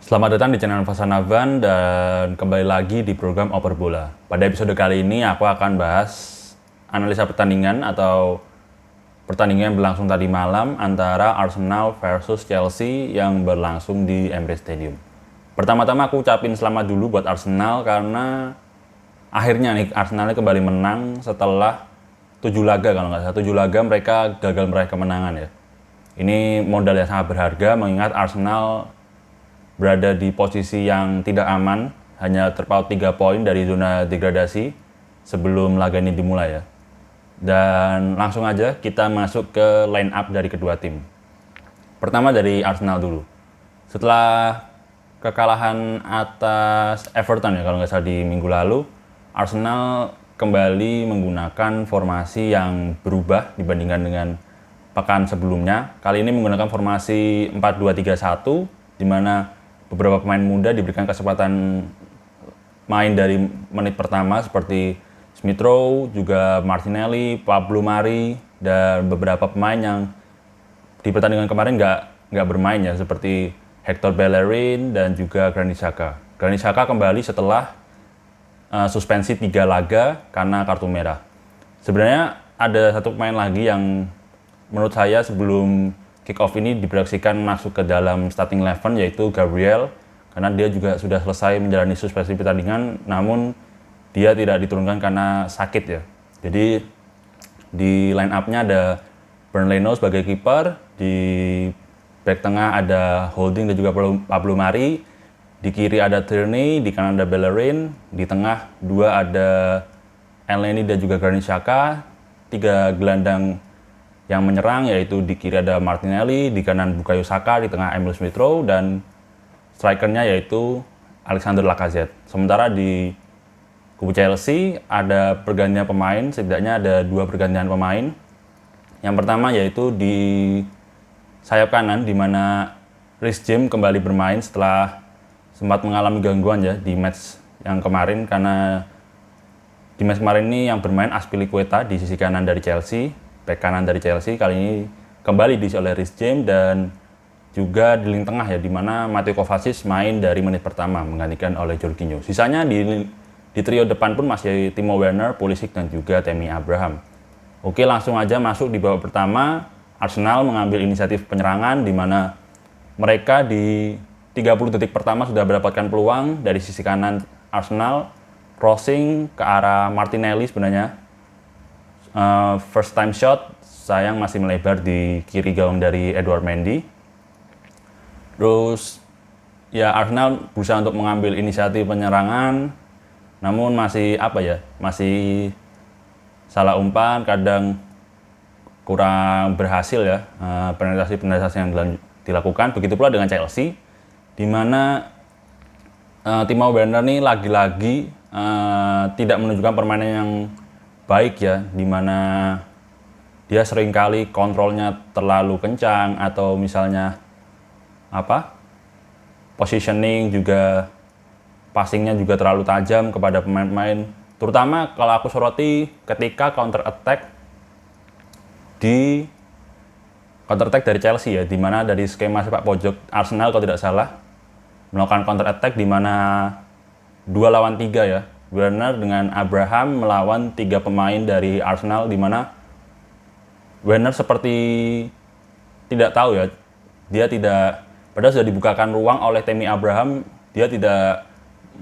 Selamat datang di channel Fasanavan dan kembali lagi di program Oper Bola. Pada episode kali ini aku akan bahas analisa pertandingan atau pertandingan yang berlangsung tadi malam antara Arsenal versus Chelsea yang berlangsung di Emirates Stadium. Pertama-tama aku ucapin selamat dulu buat Arsenal karena akhirnya nih Arsenalnya kembali menang setelah 7 laga kalau nggak salah. 7 laga mereka gagal meraih kemenangan ya. Ini modal yang sangat berharga mengingat Arsenal berada di posisi yang tidak aman, hanya terpaut 3 poin dari zona degradasi sebelum laga ini dimulai ya. Dan langsung aja kita masuk ke line up dari kedua tim. Pertama dari Arsenal dulu. Setelah kekalahan atas Everton ya kalau nggak salah di minggu lalu, Arsenal kembali menggunakan formasi yang berubah dibandingkan dengan pekan sebelumnya. Kali ini menggunakan formasi 4-2-3-1 di mana beberapa pemain muda diberikan kesempatan main dari menit pertama seperti Smith Rowe, juga Martinelli, Pablo Mari, dan beberapa pemain yang di pertandingan kemarin nggak bermain ya seperti Hector Bellerin dan juga Granit Xhaka. Granit Xhaka kembali setelah suspensi 3 laga karena kartu merah. Sebenarnya ada satu pemain lagi yang menurut saya sebelum kick-off ini diproyeksikan masuk ke dalam starting 11 yaitu Gabriel, karena dia juga sudah selesai menjalani suspensi pertandingan namun dia tidak diturunkan karena sakit ya. Jadi di line up-nya ada Bernd Leno sebagai kiper, di back tengah ada Holding dan juga Pablo Mari, di kiri ada Tierney, di kanan ada Bellerin, di tengah 2 ada Elneny dan juga Granit Xhaka, 3 gelandang yang menyerang yaitu di kiri ada Martinelli, di kanan Bukayo Saka, di tengah Emil Smith Rowe, dan strikernya yaitu Alexander Lacazette. Sementara di kubu Chelsea ada pergantian pemain, setidaknya ada 2 pergantian pemain. Yang pertama yaitu di sayap kanan di mana Reece James kembali bermain setelah sempat mengalami gangguan ya di match yang kemarin, karena di match kemarin ini yang bermain Azpilicueta di sisi kanan dari Chelsea. Back kanan dari Chelsea kali ini kembali diisi oleh Reece James, dan juga di lini tengah ya, di mana Mateo Kovacic main dari menit pertama menggantikan oleh Jorginho. Sisanya di trio depan pun masih Timo Werner, Pulisic, dan juga Tammy Abraham. Oke, langsung aja masuk di babak pertama. Arsenal mengambil inisiatif penyerangan di mana mereka di 30 detik pertama sudah mendapatkan peluang dari sisi kanan Arsenal, crossing ke arah Martinelli sebenarnya. First time shot, sayang masih melebar di kiri gawang dari Edouard Mendy. Terus ya Arsenal berusaha untuk mengambil inisiatif penyerangan, namun masih masih salah umpan, kadang kurang berhasil ya penetrasi yang dilakukan. Begitu pula dengan Chelsea, di mana Timo Werner ini lagi-lagi tidak menunjukkan permainan yang baik ya, dimana dia seringkali kontrolnya terlalu kencang atau misalnya positioning juga, passingnya juga terlalu tajam kepada pemain-pemain, terutama kalau aku soroti ketika counter attack dari Chelsea ya, dimana dari skema sepak pojok Arsenal kalau tidak salah melakukan counter attack di mana 2 lawan 3 ya, Werner dengan Abraham melawan 3 pemain dari Arsenal, di mana Werner seperti tidak tahu ya, dia tidak, padahal sudah dibukakan ruang oleh Tammy Abraham, dia tidak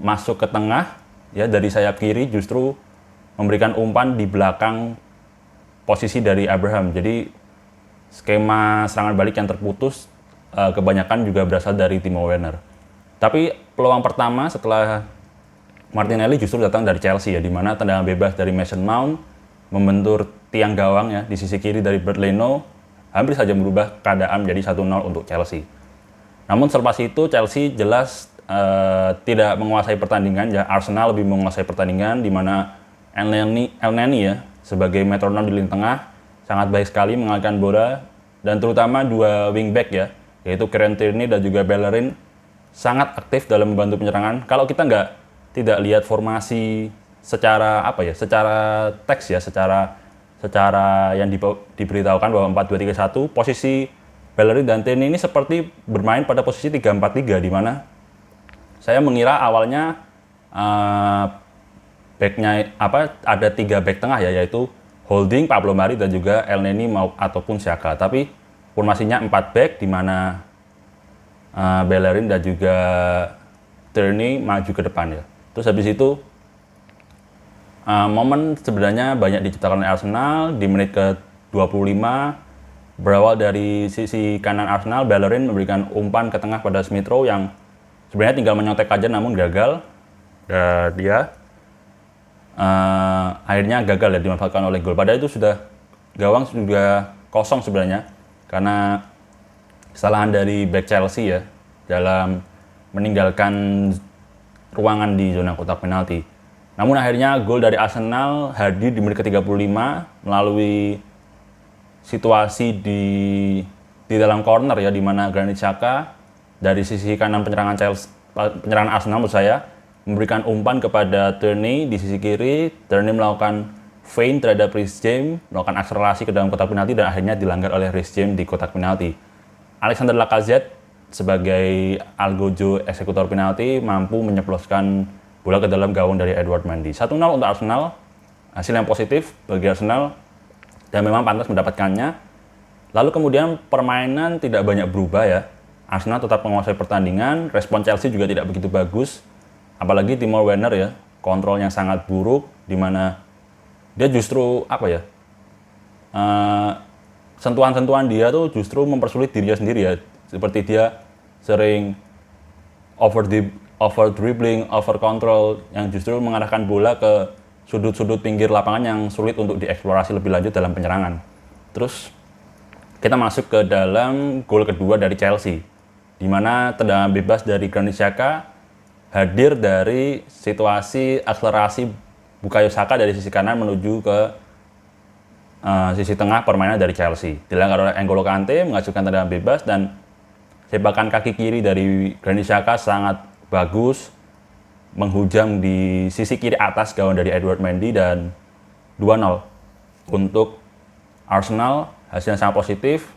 masuk ke tengah ya, dari sayap kiri justru memberikan umpan di belakang posisi dari Abraham. Jadi skema serangan balik yang terputus kebanyakan juga berasal dari Timo Werner. Tapi peluang pertama setelah Martinelli justru datang dari Chelsea ya, di mana tendangan bebas dari Mason Mount membentur tiang gawang ya di sisi kiri dari Bernd Leno, hampir saja merubah keadaan menjadi 1-0 untuk Chelsea. Namun selepas itu Chelsea jelas tidak menguasai pertandingan ya. Arsenal lebih menguasai pertandingan, di mana Elneny ya sebagai metronom di lini tengah sangat baik sekali mengalihkan bola, dan terutama 2 wingback ya, yaitu Kieran Tierney dan juga Bellerin sangat aktif dalam membantu penyerangan. Kalau kita tidak lihat formasi secara secara teks ya, secara yang diberitahukan bahwa 4-2-3-1, posisi Bellerin dan Tierney ini seperti bermain pada posisi 3-4-3, di mana Saya mengira awalnya backnya ada 3 back tengah ya, yaitu Holding, Pablo Mari dan juga Elneny ataupun Xhaka. Tapi formasinya 4 back di mana Bellerin dan juga Tierney maju ke depan ya. Terus habis itu momen sebenarnya banyak diciptakan oleh Arsenal di menit ke 25. Berawal dari sisi kanan Arsenal, Bellerin memberikan umpan ke tengah pada Smith Rowe yang sebenarnya tinggal menyontek aja namun gagal. Dan dia akhirnya gagal ya dimanfaatkan oleh gol. Padahal itu gawang sudah kosong sebenarnya karena kesalahan dari back Chelsea ya dalam meninggalkan ruangan di zona kotak penalti. Namun akhirnya gol dari Arsenal hadir di menit ke-35 melalui situasi di dalam corner ya, di mana Granit Xhaka dari sisi kanan penyerangan Arsenal menurut saya memberikan umpan kepada Tierney di sisi kiri. Tierney melakukan feint terhadap Reece James, melakukan akselerasi ke dalam kotak penalti dan akhirnya dilanggar oleh Reece James di kotak penalti. Alexander Lacazette sebagai algojo eksekutor penalti mampu menyeploskan bola ke dalam gawang dari Edouard Mendy. 1-0 untuk Arsenal, hasil yang positif bagi Arsenal dan memang pantas mendapatkannya. Lalu kemudian permainan tidak banyak berubah ya. Arsenal tetap menguasai pertandingan, respon Chelsea juga tidak begitu bagus. Apalagi Timo Werner ya, kontrol yang sangat buruk di mana dia justru sentuhan-sentuhan dia tuh justru mempersulit dirinya sendiri ya. Seperti dia sering over dribbling, over control yang justru mengarahkan bola ke sudut-sudut pinggir lapangan yang sulit untuk dieksplorasi lebih lanjut dalam penyerangan. Terus kita masuk ke dalam gol kedua dari Chelsea, di mana tendangan bebas dari Granit Xhaka hadir dari situasi akselerasi Bukayo Saka dari sisi kanan menuju ke sisi tengah permainan dari Chelsea. Dilanggar oleh N'Golo Kante, menghasilkan tendangan bebas dan sepakan kaki kiri dari Granit Xhaka sangat bagus menghujam di sisi kiri atas gawang dari Edouard Mendy dan 2-0 untuk Arsenal. Hasilnya sangat positif,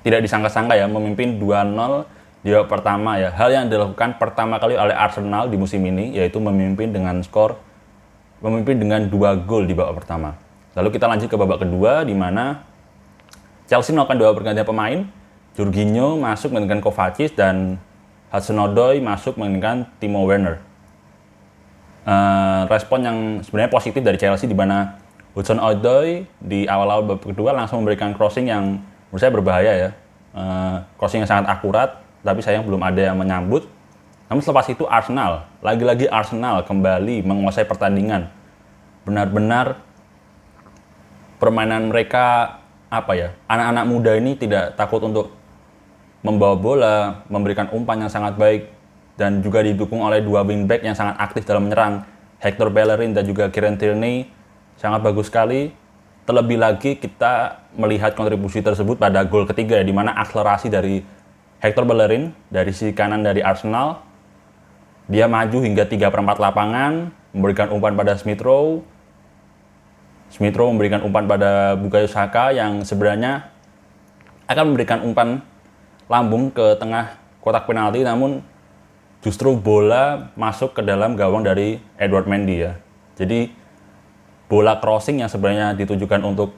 tidak disangka-sangka ya, memimpin 2-0 di babak pertama ya. Hal yang dilakukan pertama kali oleh Arsenal di musim ini yaitu memimpin dengan 2 gol di babak pertama. Lalu kita lanjut ke babak kedua di mana Chelsea melakukan 2 pergantian pemain. Jorginho masuk menggantikan Kovacic dan Hudson-Odoi masuk menggantikan Timo Werner. Respon yang sebenarnya positif dari Chelsea di mana Hudson-Odoi di awal-awal babak kedua langsung memberikan crossing yang menurut saya berbahaya ya. Crossing yang sangat akurat, tapi sayang belum ada yang menyambut. Namun selepas itu lagi-lagi Arsenal kembali menguasai pertandingan. Benar-benar permainan mereka anak-anak muda ini tidak takut untuk membawa bola, memberikan umpan yang sangat baik, dan juga didukung oleh 2 wingback yang sangat aktif dalam menyerang. Hector Bellerin dan juga Kieran Tierney sangat bagus sekali. Terlebih lagi kita melihat kontribusi tersebut pada gol ketiga ya, di mana akselerasi dari Hector Bellerin dari sisi kanan dari Arsenal. Dia maju hingga 3/4 lapangan, memberikan umpan pada Smith Rowe. Smith Rowe memberikan umpan pada Bukayo Saka yang sebenarnya akan memberikan umpan lambung ke tengah kotak penalti, namun justru bola masuk ke dalam gawang dari Edouard Mendy ya. Jadi bola crossing yang sebenarnya ditujukan untuk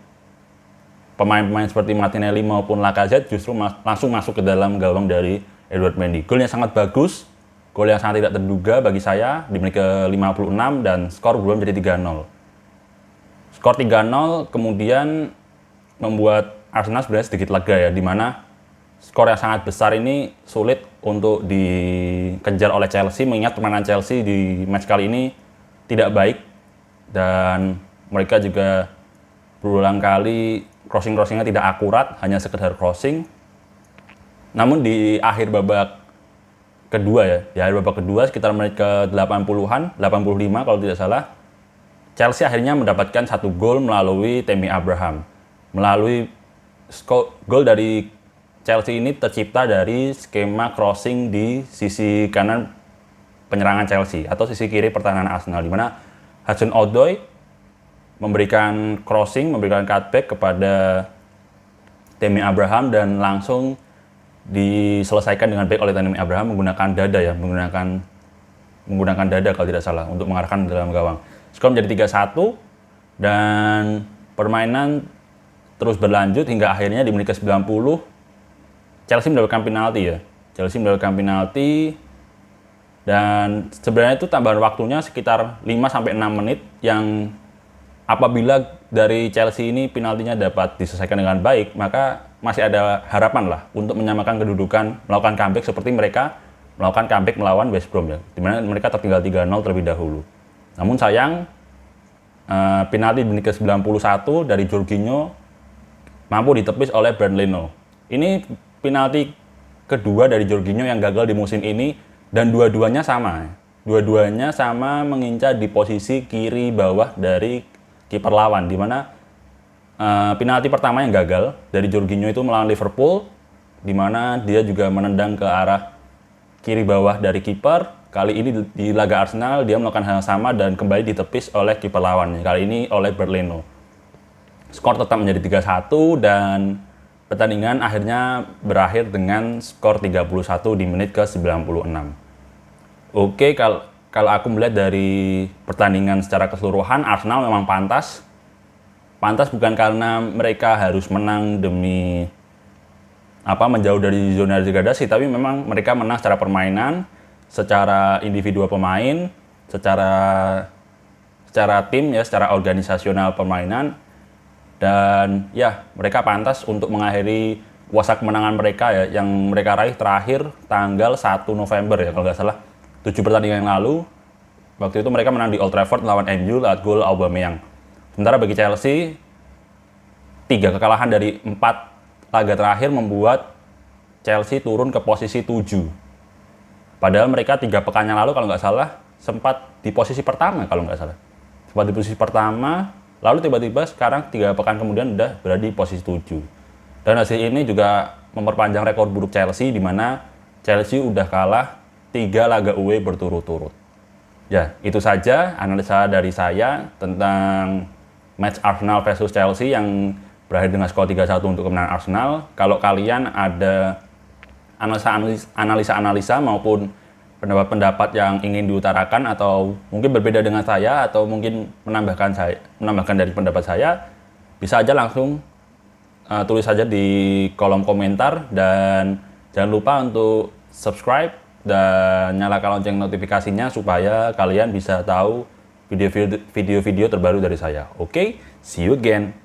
pemain-pemain seperti Martinelli maupun Lacazette justru langsung masuk ke dalam gawang dari Edouard Mendy. Golnya sangat bagus, gol yang sangat tidak terduga bagi saya di menit ke-56 dan skor berubah menjadi 3-0. Skor 3-0 kemudian membuat Arsenal sebenarnya sedikit lega ya, di mana skor yang sangat besar ini sulit untuk dikejar oleh Chelsea, mengingat permainan Chelsea di match kali ini tidak baik dan mereka juga berulang kali crossing-crossingnya tidak akurat, hanya sekedar crossing. Namun di akhir babak kedua sekitar menit ke 80-an, 85 kalau tidak salah, Chelsea akhirnya mendapatkan 1 gol melalui Tammy Abraham. Melalui gol dari Chelsea ini tercipta dari skema crossing di sisi kanan penyerangan Chelsea atau sisi kiri pertahanan Arsenal, di mana Hudson-Odoi memberikan crossing, memberikan cutback kepada Tammy Abraham dan langsung diselesaikan dengan baik oleh Tammy Abraham menggunakan dada ya, menggunakan dada kalau tidak salah untuk mengarahkan dalam gawang. Skor menjadi 3-1 dan permainan terus berlanjut hingga akhirnya di menit ke-90 Chelsea mendapatkan penalti dan sebenarnya itu tambahan waktunya sekitar 5-6 menit yang apabila dari Chelsea ini penaltinya dapat diselesaikan dengan baik, maka masih ada harapan lah untuk menyamakan kedudukan, melakukan comeback seperti mereka melakukan comeback melawan West Brom ya, di mana mereka tertinggal 3-0 terlebih dahulu. Namun sayang, penalti di menit ke-91 dari Jorginho mampu ditepis oleh Bernd Leno. Ini penalti kedua dari Jorginho yang gagal di musim ini dan dua-duanya sama. Dua-duanya sama mengincar di posisi kiri bawah dari kiper lawan, di mana penalti pertama yang gagal dari Jorginho itu melawan Liverpool, di mana dia juga menendang ke arah kiri bawah dari kiper. Kali ini di laga Arsenal dia melakukan hal yang sama dan kembali ditepis oleh kiper lawan, kali ini oleh Bernd Leno. Skor tetap menjadi 3-1 dan pertandingan akhirnya berakhir dengan skor 31 di menit ke-96. Oke, kalau aku melihat dari pertandingan secara keseluruhan, Arsenal memang pantas. Pantas bukan karena mereka harus menang demi menjauh dari zona degradasi, tapi memang mereka menang secara permainan, secara individu pemain, secara tim ya, secara organisasional permainan, dan ya mereka pantas untuk mengakhiri puasa kemenangan mereka ya, yang mereka raih terakhir tanggal 1 November ya kalau nggak salah, 7 pertandingan yang lalu. Waktu itu mereka menang di Old Trafford lawan MU lewat gol Aubameyang. Sementara bagi Chelsea, 3 kekalahan dari 4 laga terakhir membuat Chelsea turun ke posisi 7. Padahal mereka 3 pekan yang lalu kalau nggak salah sempat di posisi pertama kalau nggak salah. Sempat di posisi pertama, lalu tiba-tiba sekarang 3 pekan kemudian udah berada di posisi 7. Dan hasil ini juga memperpanjang rekor buruk Chelsea, di mana Chelsea udah kalah 3 laga away berturut-turut. Ya, itu saja analisa dari saya tentang match Arsenal versus Chelsea yang berakhir dengan skor 3-1 untuk kemenangan Arsenal. Kalau kalian ada analisa-analisa maupun pendapat-pendapat yang ingin diutarakan atau mungkin berbeda dengan saya atau mungkin menambahkan dari pendapat saya, bisa aja langsung tulis saja di kolom komentar, dan jangan lupa untuk subscribe dan nyalakan lonceng notifikasinya supaya kalian bisa tahu video-video terbaru dari saya. Oke, see you again.